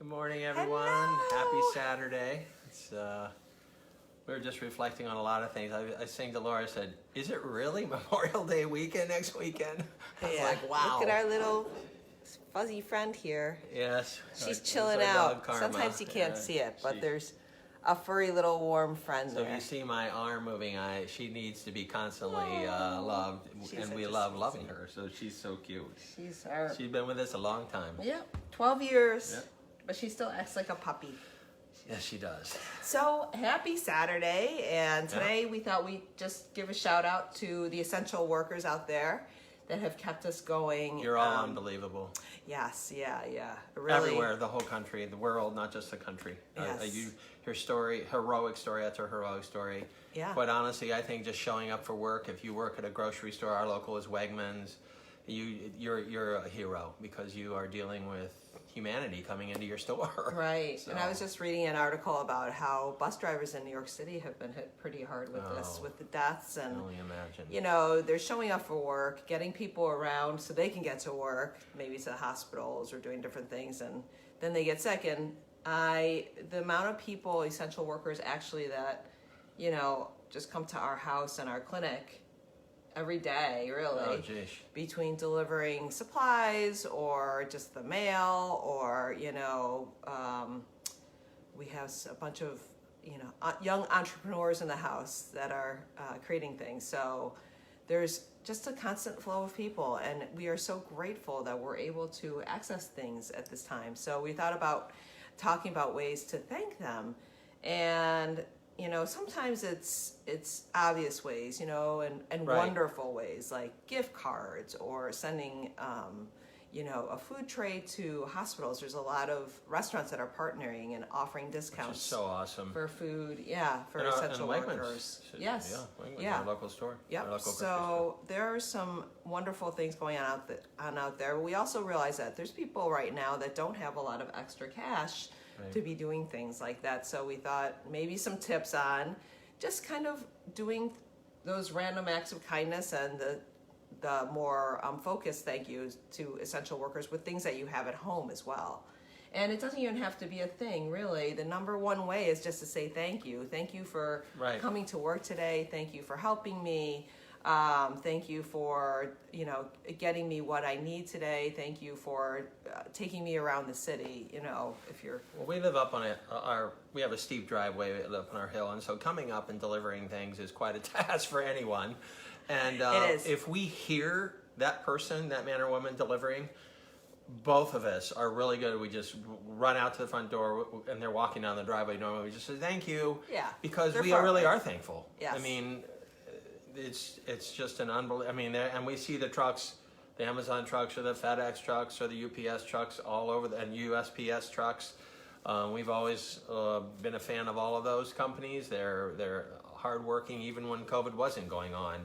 Good morning, everyone. Hello. Happy Saturday. We were just reflecting on a lot of things. I was saying to Laura, I said, is it really Memorial Day weekend next weekend? I was like, wow. Look at our little fuzzy friend here. Yes. She's that's chilling our out. dog, Karma. Sometimes you can't Yeah, see it, but she- there's a furry little warm friend So if there. you see my arm moving, she needs to be constantly loved, She's and such we a love sweet loving her. So she's so cute. She's our She's been with us a long time. 12 years, Yep. but she still acts like a puppy. Yes, she does. So happy Saturday, and today we thought we'd just give a shout out to the essential workers out there that have kept us going. You're all unbelievable. Yes, yeah. Really, Everywhere, the whole country, the world, not just the country. Yes. Your story, heroic story after heroic story. Yeah. Quite honestly, I think just showing up for work, if you work at a grocery store, our local is Wegmans, you're a hero because you are dealing with humanity coming into your store. Right. So- And I was just reading an article about how bus drivers in New York City have been hit pretty hard with this, Oh. with the deaths. I And, can only imagine. you know, they're showing up for work, getting people around so they can get to work, maybe to the hospitals or doing different things. And then they get sick. And the amount of people, essential workers actually that, you know, just come to our house and our clinic every day, really. Oh, geez. Between delivering supplies or just the mail, or we have a bunch of young entrepreneurs in the house that are creating things. So there's just a constant flow of people, and we are so grateful that we're able to access things at this time. So we thought about talking about ways to thank them, and sometimes it's obvious ways, and Right. wonderful ways like gift cards or sending, a food tray to hospitals. There's a lot of restaurants that are partnering and offering Which is discounts so awesome. for food, for And, essential and Wegmans. workers. Yes. Yeah, Wegmans, Yeah. our local store. Our Yep. local grocery store. So there are some wonderful things going on out there. We also realize that there's people right now that don't have a lot of extra cash Right. to be doing things like that. So we thought maybe some tips on just kind of doing those random acts of kindness and the more focused thank yous to essential workers with things that you have at home as well. And it doesn't even have to be a thing, really. The number one way is just to say thank you. Thank you for Right. coming to work today. Thank you for helping me. Thank you for, getting me what I need today. Thank you for taking me around the city, if you're... Well, we live up on we have a steep driveway up on our hill, and so coming up and delivering things is quite a task for anyone. And It is. if we hear that person, that man or woman delivering, both of us are really good. We just run out to the front door, and they're walking down the driveway normally. We just say thank you, Yeah, because they're we far really away. are thankful. Yes. I mean, it's just an unbelievable. I mean, and we see the trucks, the Amazon trucks, or the FedEx trucks, or the UPS trucks all over, and USPS trucks. We've always been a fan of all of those companies. They're hardworking, even when COVID wasn't going on.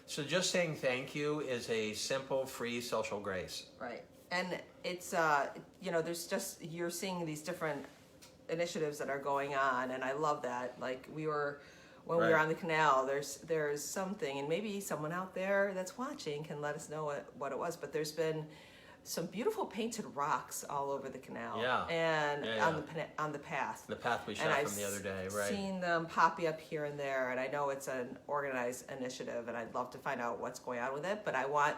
So just saying thank you is a simple, free social grace. Right. And it's, there's just, you're seeing these different initiatives that are going on, and I love that. Like when we were Right. on the canal, there's something, and maybe someone out there that's watching can let us know what it was, but there's been some beautiful painted rocks all over the canal. Yeah. And Yeah, on the path. The path we shot And I've from the other day, right? seen them pop up here and there, and I know it's an organized initiative, and I'd love to find out what's going on with it, but I want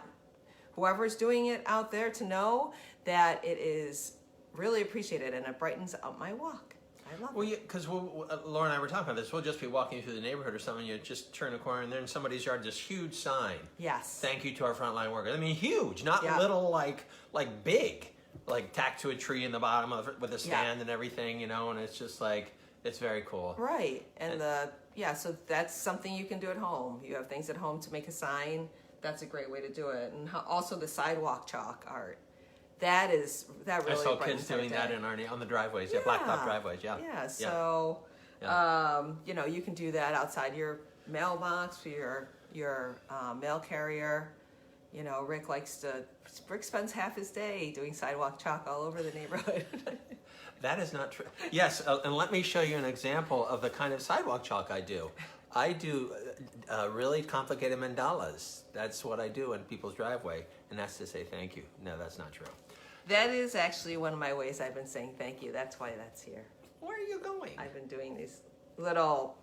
whoever's doing it out there to know that it is really appreciated, and it brightens up my walk. I love Well, it. yeah, because Laura and I were talking about this. We'll just be walking through the neighborhood or something. You just turn a corner, and there in somebody's yard, this huge sign. Yes. Thank you to our frontline workers. I mean, huge, not Yeah. little, like big, like tacked to a tree in the bottom of it with a stand and everything, and it's just like, it's very cool. Right. And so that's something you can do at home. You have things at home to make a sign. That's a great way to do it. And also the sidewalk chalk art. That really I saw kids brightens our doing that day. on the driveways, blacktop driveways, yeah. Yeah, so, you can do that outside your mailbox for your mail carrier. Rick spends half his day doing sidewalk chalk all over the neighborhood. That is not true. Yes, and let me show you an example of the kind of sidewalk chalk I do. I do really complicated mandalas. That's what I do in people's driveway, and that's to say thank you. No, that's not true. That is actually one of my ways I've been saying thank you. That's why that's here. Where are you going? I've been doing these little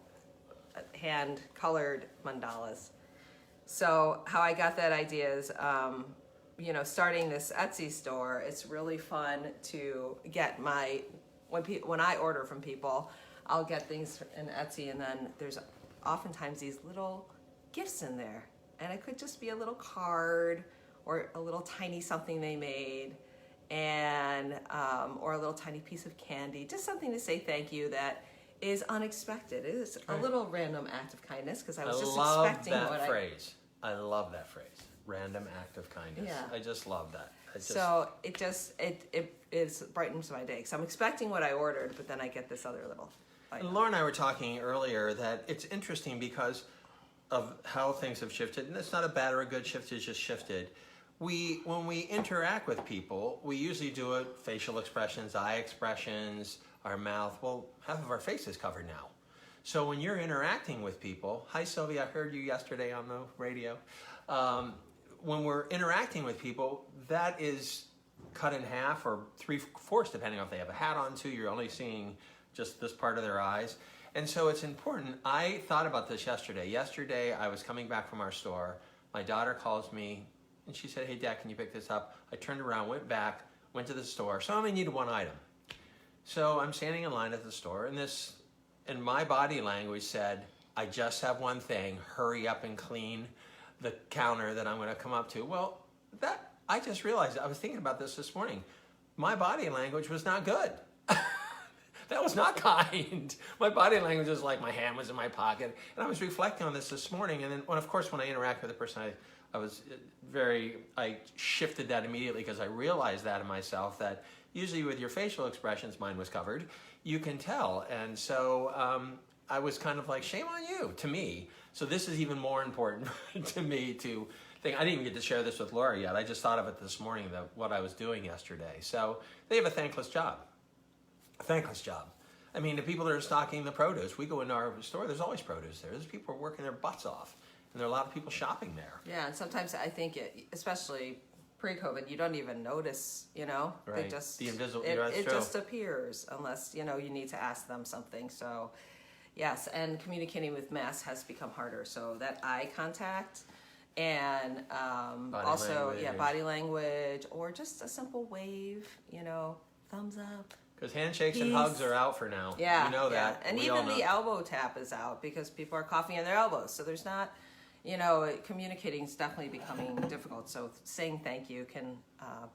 hand-colored mandalas. So how I got that idea is, starting this Etsy store, it's really fun to get when I order from people, I'll get things in Etsy, and then there's oftentimes these little gifts in there. And it could just be a little card or a little tiny something they made, and or a little tiny piece of candy, just something to say thank you that is unexpected. It is a little random act of kindness because I was just expecting that phrase. I love that phrase. Random act of kindness. Yeah. I just love that. So it brightens my day. So I'm expecting what I ordered, but then I get this other little item. Laura and I were talking earlier that it's interesting because of how things have shifted, and it's not a bad or a good shift, it's just shifted. When we interact with people, we usually do it facial expressions, eye expressions, our mouth. Well, half of our face is covered now. So when you're interacting with people, hi Sylvia, I heard you yesterday on the radio. When we're interacting with people, that is cut in half or 3/4, depending on if they have a hat on too. You're only seeing just this part of their eyes. And so it's important. I thought about this yesterday. Yesterday, I was coming back from our store. My daughter calls me and she said, hey Dad, can you pick this up? I turned around, went back, went to the store. So I only needed one item. So I'm standing in line at the store, and my body language said, I just have one thing, hurry up and clean the counter that I'm going to come up to. Well, I just realized, I was thinking about this morning. My body language was not good. That was not kind. My body language was like my hand was in my pocket. And I was reflecting on this morning. And then, of course, when I interact with a person, I shifted that immediately because I realized that in myself, that usually with your facial expressions, mine was covered, you can tell. And so I was kind of like, shame on you, to me. So this is even more important to me to think. I didn't even get to share this with Laura yet. I just thought of it this morning, what I was doing yesterday. So they have a thankless job. A thankless job. I mean, the people that are stocking the produce, we go into our store, there's always produce there. There's people working their butts off. And there are a lot of people shopping there. Yeah, and sometimes I think, especially pre-COVID, you don't even notice, Right. They just, the invisible, it just appears unless, you need to ask them something. So, yes, and communicating with masks has become harder. So that eye contact and body language, or just a simple wave, thumbs up. Because handshakes and hugs are out for now. Yeah, you know that. And even the elbow tap is out because people are coughing on their elbows. So there's not, communicating is definitely becoming difficult. So saying thank you can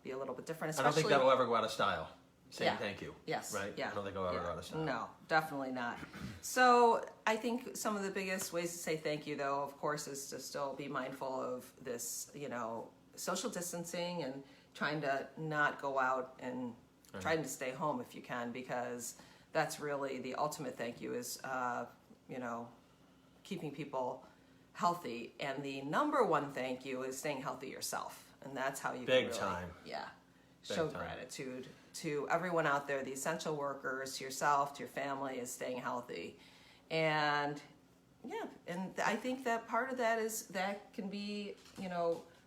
be a little bit different. I don't think that'll ever go out of style. Saying thank you. Yes. Right? Yeah. I don't think it'll ever go out of style. No, definitely not. So I think some of the biggest ways to say thank you, though, of course, is to still be mindful of this, social distancing and trying to not go out and trying to stay home if you can, because that's really the ultimate thank you is, keeping people healthy. And the number one thank you is staying healthy yourself. And that's how you Big can really, time. show gratitude to everyone out there, the essential workers, to yourself, to your family, is staying healthy. And I think that part of that can be,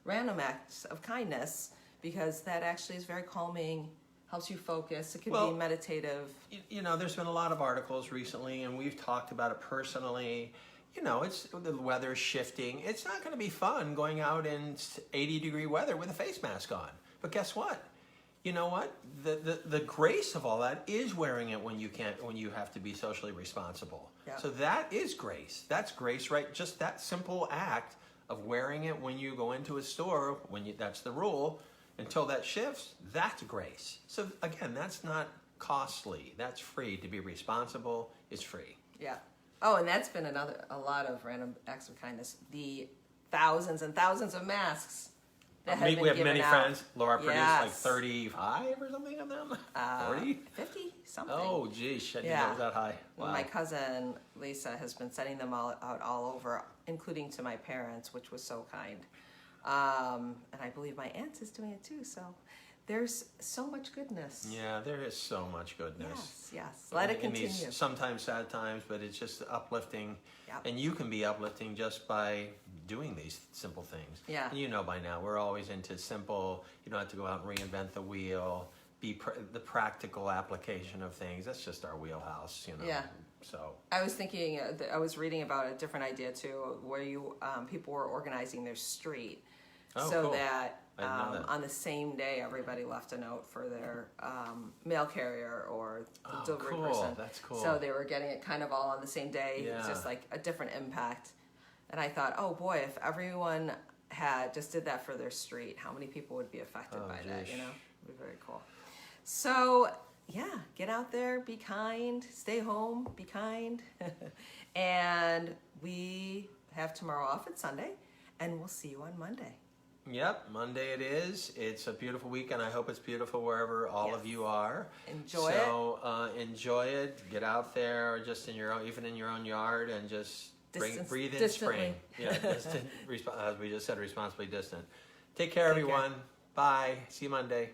random acts of kindness, because that actually is very calming, helps you focus. It can be meditative. There's been a lot of articles recently, and we've talked about it personally. It's the weather's shifting. It's not going to be fun going out in 80-degree weather with a face mask on. But guess what? You know what? The grace of all that is wearing it when you have to be socially responsible. Yeah. So that is grace. That's grace, right? Just that simple act of wearing it when you go into a store, that's the rule. Until that shifts, that's grace. So again, that's not costly. That's free. To be responsible is free. Yeah. Oh, and that's been a lot of random acts of kindness. The thousands and thousands of masks that have been we have given many out. friends. Laura produced like 35 or something of them. 40? 50 something. Oh, geez, I didn't know it was that high. Wow. My cousin Lisa has been sending them out all over, including to my parents, which was so kind. And I believe my aunt is doing it too. So there's so much goodness. Yeah, there is so much goodness. Yes. Let it In continue. these sometimes sad times, but it's just uplifting. Yep. And you can be uplifting just by doing these simple things. Yeah. And you know by now, we're always into simple, you don't have to go out and reinvent the wheel, the practical application of things. That's just our wheelhouse, you know. Yeah. So. I was thinking, I was reading about a different idea too, where people were organizing their street. Oh, So cool. that, I didn't know that. on the same day, everybody left a note for their mail carrier or the Oh, delivery cool. person. That's cool. So they were getting it kind of all on the same day. Yeah. It's just like a different impact. And I thought, oh boy, if everyone just did that for their street, how many people would be affected Oh, by that? You geesh. know, it'd be very cool. So yeah, get out there, be kind, stay home, be kind, and we have tomorrow off. It's Sunday, and we'll see you on Monday. Yep, Monday it is. It's a beautiful weekend. I hope it's beautiful wherever all of Yes. you are. Enjoy it. So enjoy it. Get out there, or just in your own, even in your own yard, and just breathe in Distantly. spring. Yeah, distant, as we just said, responsibly distant. Take care, Take care. everyone. Bye. See you Monday.